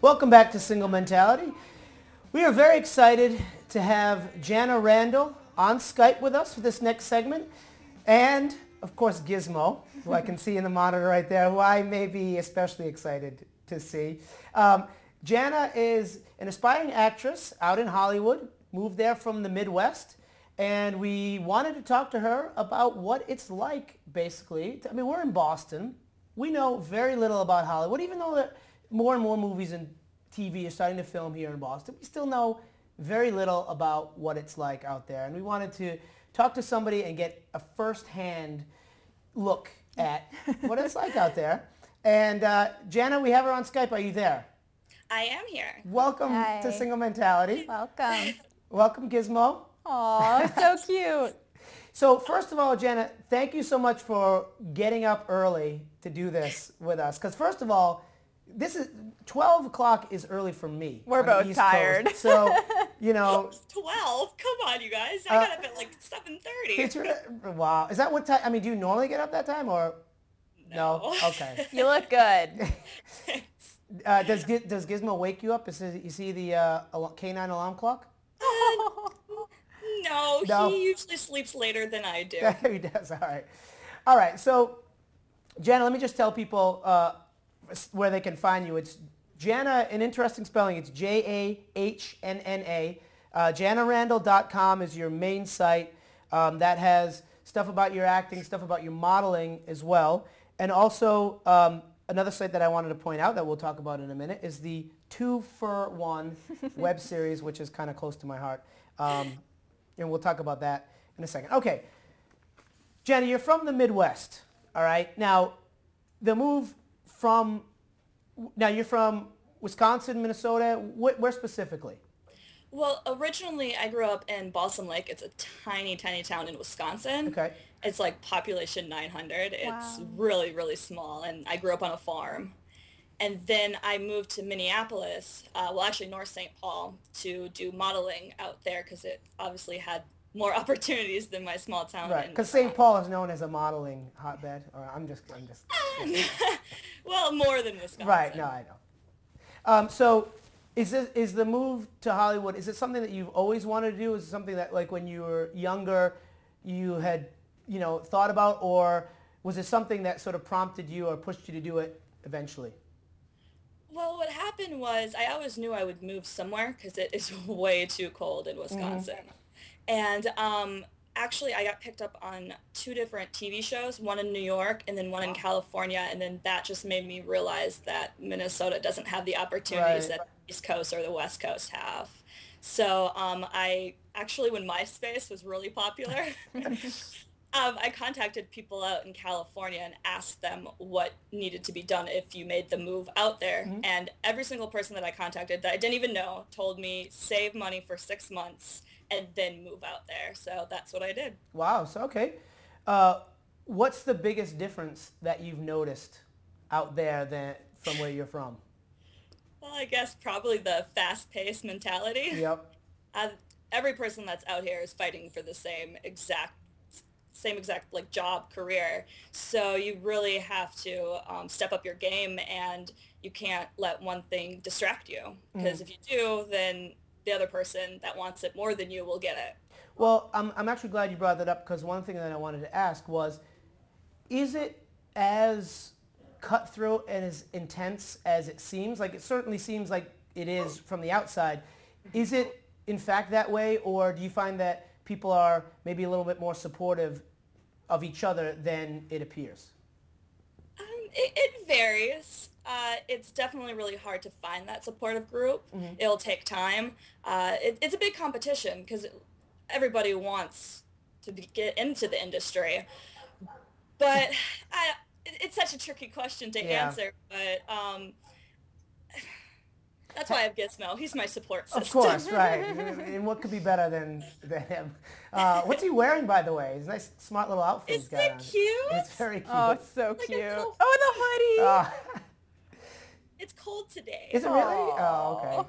Welcome back to Single Mentality. We are very excited to have JA-NUH Randall on Skype with us for this next segment. And, of course, Gizmo, who I can see in the monitor right there, who I may be especially excited to see. JA-NUH is an aspiring actress out in Hollywood, moved there from the Midwest, and we wanted to talk to her about what it's like, basically. I mean, we're in Boston. We know very little about Hollywood, even though that more and more movies and TV are starting to film here in Boston. We still know very little about what it's like out there. And we wanted to talk to somebody and get a first-hand look at what it's like out there. And JA-NUH, we have her on Skype. Are you there? I am here. Welcome to Single Mentality. Welcome. Welcome, Gizmo. Aw, so cute. So first of all, JA-NUH, thank you so much for getting up early to do this with us. Because first of all, this is 12 o'clock is early for me. We're both tired. So, you know. 12? Come on, you guys. I got up at like 7:30. Wow. Is that what time? I mean, do you normally get up that time or? No. Okay. You look good. Does Gizmo wake you up? You see the canine alarm clock? No, he usually sleeps later than I do. He does. All right. All right. So, JA-NUH, let me just tell people where they can find you. It's JA-NUH, an interesting spelling. It's JAHNNA. JAHNNARandall.com is your main site. That has stuff about your acting, stuff about your modeling as well. And also another site that I wanted to point out that we'll talk about in a minute is the 2 for 1 web series, which is kind of close to my heart. And we'll talk about that in a second. Okay. JA-NUH, you're from the Midwest, all right? Now, the move from, now you're from Wisconsin, Minnesota, where specifically? Well, originally I grew up in Balsam Lake. It's a tiny, tiny town in Wisconsin. Okay. It's like population 900. Wow. It's really, really small, and I grew up on a farm. And then I moved to Minneapolis, well, actually North St. Paul, to do modeling out there because it obviously had more opportunities than my small town. Right, because St. Paul is known as a modeling hotbed. Or I'm just well, more than Wisconsin. Right, no, I know. So is the move to Hollywood, is it something that you've always wanted to do? Is it something that, like, when you were younger, you had, you know, thought about? Or was it something that sort of prompted you or pushed you to do it eventually? Well, what happened was I always knew I would move somewhere because it is way too cold in Wisconsin. And actually, I got picked up on 2 different TV shows, one in New York and then one in California. And then that just made me realize that Minnesota doesn't have the opportunities that the East Coast or the West Coast have. So I actually, when MySpace was really popular, I contacted people out in California and asked them what needed to be done if you made the move out there. And every single person that I contacted that I didn't even know told me save money for 6 months and then move out there. So that's what I did. Wow. So, okay. What's the biggest difference that you've noticed out there from where you're from? Well, I guess probably the fast-paced mentality. Yep. Every person that's out here is fighting for the same exact like job, career. So you really have to step up your game, and you can't let one thing distract you. Because if you do, then the other person that wants it more than you will get it. Well, I'm actually glad you brought that up, because one thing that I wanted to ask was, is it as cutthroat and as intense as it seems? Like, it certainly seems like it is from the outside. Is it in fact that way, or do you find that people are maybe a little bit more supportive of each other than it appears? It varies. It's definitely really hard to find that supportive group. It'll take time. It's a big competition because everybody wants to get into the industry. But it's such a tricky question to answer. But that's why I have Gizmo. He's my support system. Of course, right. And what could be better than him? What's he wearing, by the way? It's a nice, smart little outfit he's got on. Isn't it cute? It's very cute. Oh, it's so cute. Oh, and the hoodie. It's cold today. Is it really? Oh,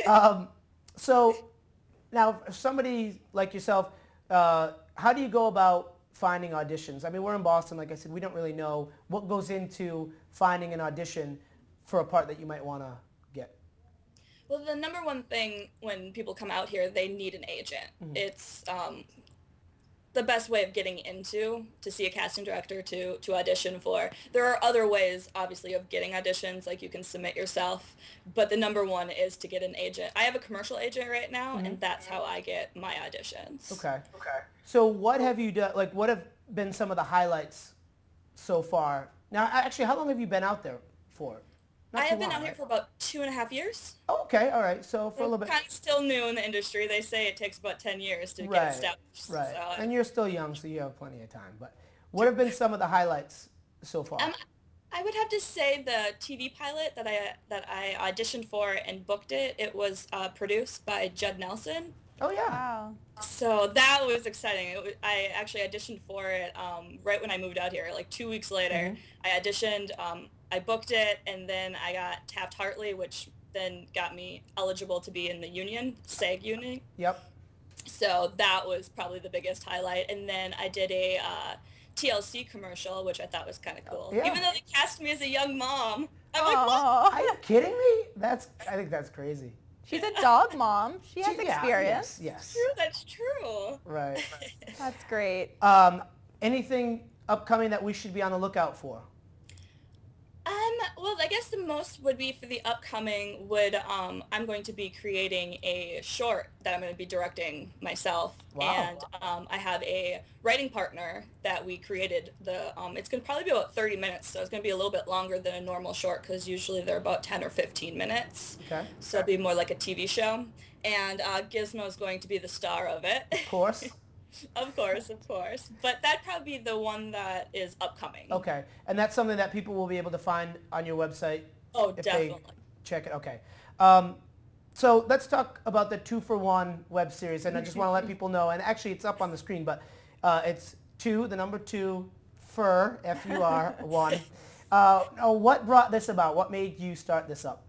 okay. So now, somebody like yourself, how do you go about finding auditions? I mean, we're in Boston, like I said, we don't really know what goes into finding an audition for a part that you might want to get. Well, the number one thing when people come out here, they need an agent. It's the best way of getting into, to see a casting director, to audition for. There are other ways, obviously, of getting auditions, like you can submit yourself, but the number one is to get an agent. I have a commercial agent right now, and that's how I get my auditions. Okay. So what have you done, like what have been some of the highlights so far? Now, actually, how long have you been out there for? I have been out here for about 2.5 years. Oh, okay, all right. So for a little bit. Kind of still new in the industry. They say it takes about 10 years to get established. Right. So, And you're still young, so you have plenty of time. But what have been some of the highlights so far? I would have to say the TV pilot that I auditioned for and booked it. It was produced by Judd Nelson. Oh yeah. Wow. So that was exciting. I actually auditioned for it right when I moved out here. Like 2 weeks later, I auditioned. I booked it, and then I got Taft-Hartley, which then got me eligible to be in the union, SAG union. Yep. So that was probably the biggest highlight. And then I did a TLC commercial, which I thought was kind of cool. Yeah. Even though they cast me as a young mom. I'm like, what? Are you kidding me? I think that's crazy. She's a dog mom. She has experience. Yes. That's true. Right. That's great. Anything upcoming that we should be on the lookout for? Well, I guess the most would be for the upcoming I'm going to be creating a short that I'm going to be directing myself. Wow. And I have a writing partner that we created. It's going to probably be about 30 minutes, so it's going to be a little bit longer than a normal short because usually they're about 10 or 15 minutes. Okay. So it'll be more like a TV show. And Gizmo is going to be the star of it. Of course. Of course. But that'd probably be the one that is upcoming. Okay. And that's something that people will be able to find on your website? Oh, if definitely. They check it. Okay. So let's talk about the 2-for-1 web series. And I just want to let people know, and actually it's up on the screen, but it's 2, the number 2, Fur, F-U-R, 1. What brought this about? What made you start this up?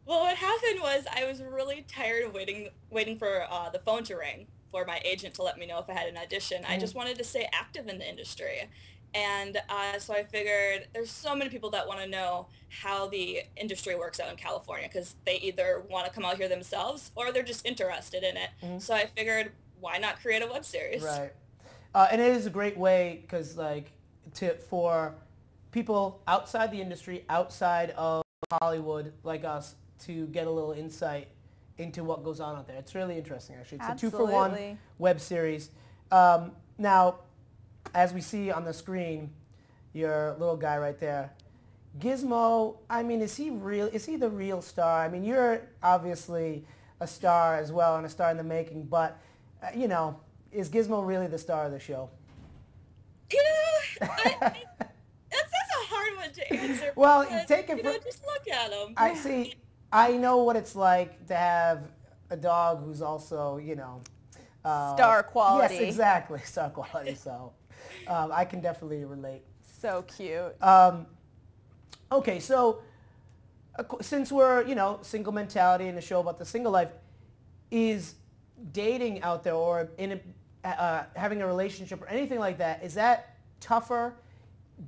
Well, what happened was I was really tired of waiting for the phone to ring for my agent to let me know if I had an audition. I just wanted to stay active in the industry. And so I figured there's so many people that want to know how the industry works out in California because they either want to come out here themselves or they're just interested in it. So I figured, why not create a web series? Right. And it is a great way because for people outside the industry, outside of Hollywood like us, to get a little insight into what goes on out there. It's really interesting, actually. It's a 2-for-1 web series. Now, as we see on the screen, your little guy right there, Gizmo, I mean, is he the real star? I mean, you're obviously a star as well and a star in the making, but, is Gizmo really the star of the show? That's a hard one to answer. Well, because, take it just look at him. I see. I know what it's like to have a dog who's also, star quality. Yes, exactly, star quality. So I can definitely relate. So cute. Okay, so since we're, single mentality and a show about the single life, is dating out there or having a relationship or anything like that, is that tougher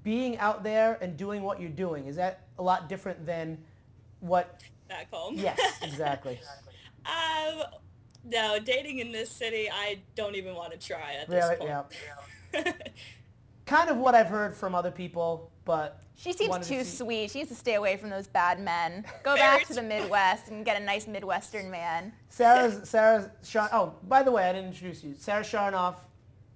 being out there and doing what you're doing? Is that a lot different than what... Back home? Yes, exactly. No, dating in this city, I don't even want to try at this point. Yeah. Kind of what I've heard from other people, but... She seems too sweet. She needs to stay away from those bad men. Go back to the Midwest and get a nice Midwestern man. Oh, by the way, I didn't introduce you. Sarah Sharnoff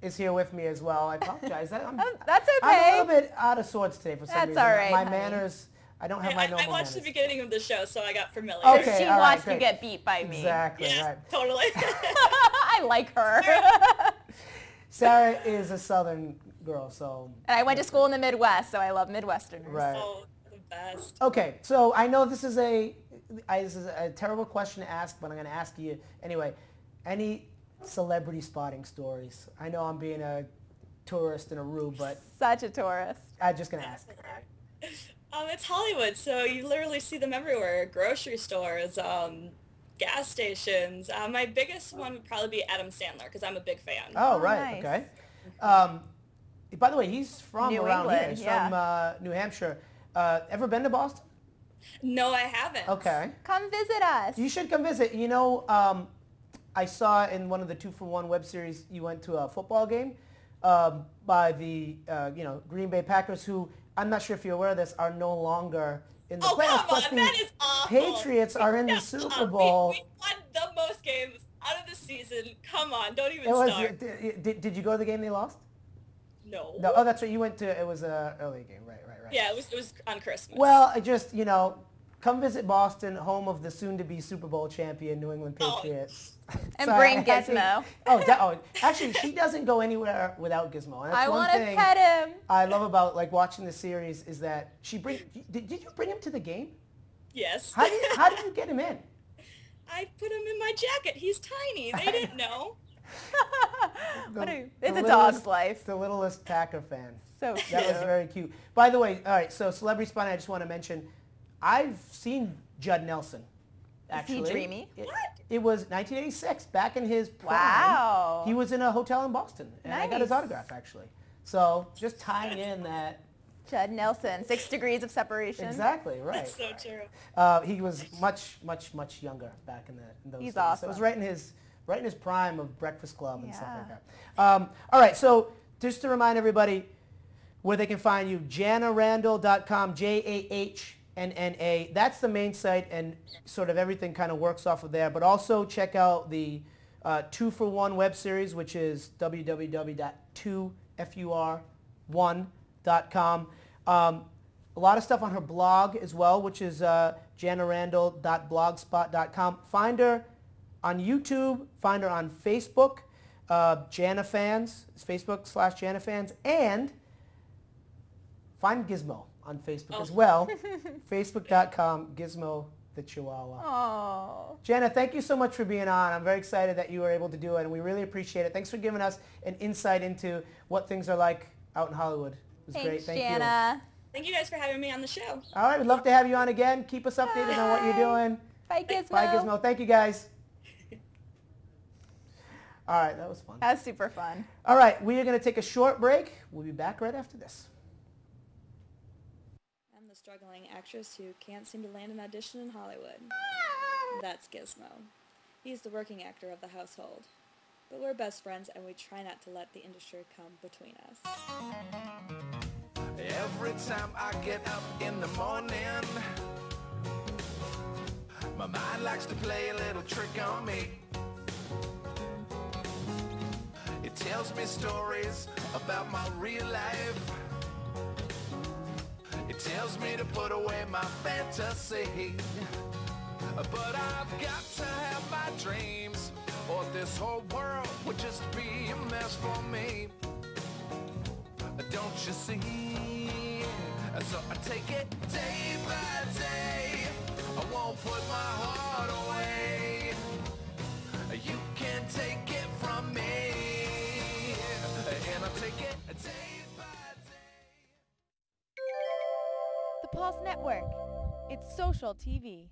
is here with me as well. I apologize. That's okay. I'm a little bit out of sorts today for some reason. That's all right, My honey. manners, I don't have my normal I watched manners. the beginning of the show, so I got familiar. Okay, She all right, watched you great. get beat by me. Exactly, Yeah, right. totally. I like her. Sarah is a Southern girl, so... And I went to school in the Midwest, so I love Midwesterners. Right. Oh, the best. Okay, so I know this is a terrible question to ask, but I'm going to ask you anyway. Any celebrity spotting stories? I know I'm being a tourist in a rube, but Such a tourist. I'm just going to ask. It's Hollywood, so you literally see them everywhere. Grocery stores, gas stations. My biggest one would probably be Adam Sandler, because I'm a big fan. Oh, right, nice. okay. By the way, he's from New around England, here. He's yeah. from New Hampshire. Ever been to Boston? No, I haven't. Okay. Come visit us. You should come visit. You know, I saw in one of the 2-for-1 web series you went to a football game by the Green Bay Packers, who I'm not sure if you're aware of this, are no longer in the playoffs. Come on, that is awful. Patriots are in the Super Bowl. We won the most games out of the season. Come on, don't even start. Did you go to the game they lost? No. No. Oh, that's right. You went to. It was an early game. Right. Yeah, it was on Christmas. Well, I just come visit Boston, home of the soon-to-be Super Bowl champion New England Patriots. And bring Gizmo. Actually, she doesn't go anywhere without Gizmo. And that's I want to pet him. I love about watching the series is that she did you bring him to the game? Yes. How did you get him in? I put him in my jacket. He's tiny. They didn't know. It's a dog's life. The littlest Packer fan. So cute. That was very cute. By the way, all right, so Celebrity Spotlight, I just want to mention, I've seen Judd Nelson, actually. Is he dreamy? It was 1986, back in his prime. Wow. He was in a hotel in Boston, and I got his Nice. autograph, actually. So just tying in that. Judd Nelson, 6 degrees of separation. Exactly, right. That's so true. He was much those He's days. awesome. So it was right in his prime of Breakfast Club and stuff like that. All right, so just to remind everybody where they can find you, JAHNNA.com, JAHNNA. That's the main site, and sort of everything kind of works off of there. But also check out the 2-for-1 web series, which is www.2fur1.com. A lot of stuff on her blog as well, which is JAHNNARANDALL.blogspot.com. Find her on YouTube, find her on Facebook, JAHNNA Fans, it's Facebook/JAHNNA Fans, and find Gizmo on Facebook as well, Facebook.com, Gizmo the Chihuahua. Oh. JAHNNA, thank you so much for being on. I'm very excited that you were able to do it, and we really appreciate it. Thanks for giving us an insight into what things are like out in Hollywood. It was great. Thank JAHNNA. Thank you guys for having me on the show. All right, we'd love to have you on again. Keep us updated on what you're doing. Bye, Gizmo. Bye, Gizmo. Thank you, guys. All right, that was fun. That was super fun. All right, we are going to take a short break. We'll be back right after this. I'm the struggling actress who can't seem to land an audition in Hollywood. That's Gizmo. He's the working actor of the household. But we're best friends, and we try not to let the industry come between us. Every time I get up in the morning, my mind likes to play a little trick on me. It tells me stories about my real life. It tells me to put away my fantasy. But I've got to have my dreams, or this whole world would just be a mess for me. Don't you see? So I take it day by day. I won't put my heart away. You can't take it from me. And I take it day by day. The Pulse Network. It's social TV.